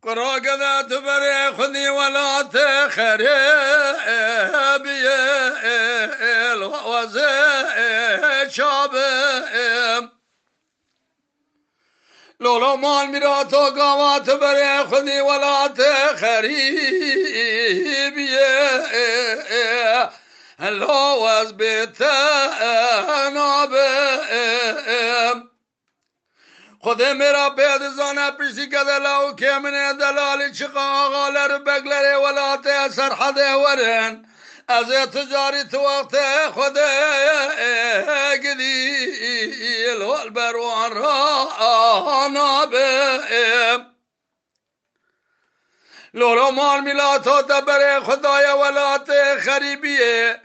قرا قدت بر خذي ولا تخربي الوزي شابم لولا مال میراتو قامات بر خذي ولا تخربي الوز بتنابم خود میرا بید زانه پشتی کدلاو که من دلالی چقا آغالر بگلره ولات سرحده ورن از تجاری تو وقت خود گدیل والبروان را نابه لولو مال میلاتو دبر خدای ولات خریبیه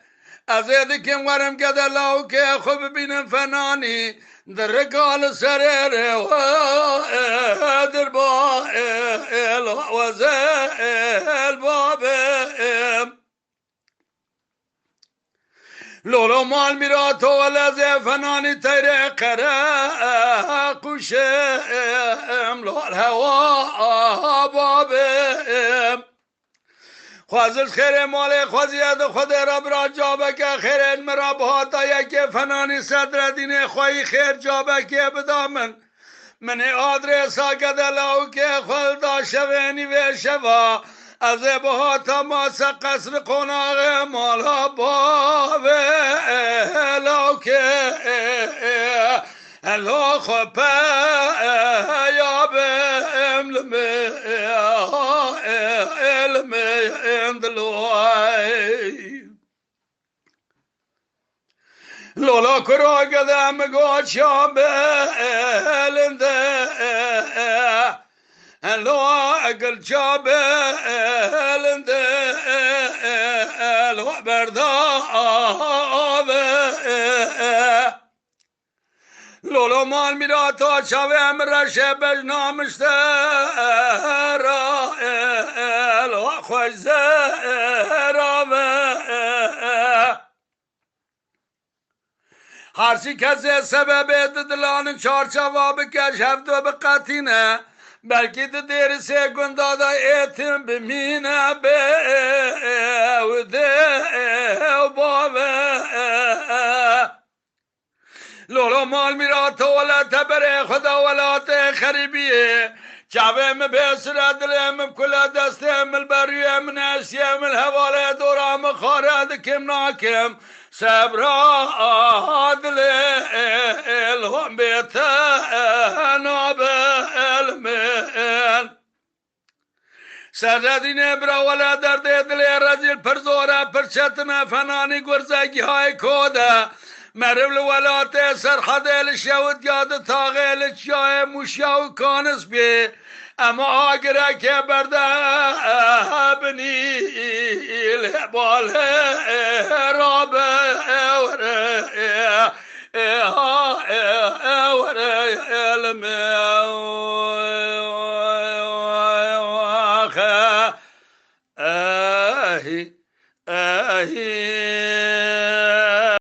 از کم ورم کدلاو که خوب بینم فنانی در رقال سرير وادر بائل وزيل بابم لولو مال میراتو ولا زي فناني تيري قراق وشم لول هوا بابم خوازش خیر مال خوزیاد خود رب را جابک خیر مرا بهاتا یک فنانی صدر دین خواهی خیر جابک بدامن من آدرسا کدلاو که خود دا شوینی و شوا از بهاتا ماسا قصر قناغ مالا باوه لو که الو خپا یا بملمه لولا کرا قدم گوچا بلنده لو اقل چا بلنده لو برداوه لولو مال میراتا شاوه امرشه بجنامشته را لو خوش زراوه هرچی کسی سبب دلان چارچوا بکش هفتو بقاتینه بلکه دیر سه گندادا ایتم بمینه و ده و بابه لولو مال میراتو ولا تبره خدا ولا تخربیه چاوه بسر دلم کلا دستم البریم نسیم الحواله دورام خارد کم ناکم صبرا دل الهم بیتنا بالمن سردین ابرا ولا درد دل رجل پرزورا پرچتنا فنانی گرزگی های کودا مرول ولات سرحد الشود یاد تاغل چای مشاو کانس بی اما آگره که برده بنی الهبال رابه اوره علمه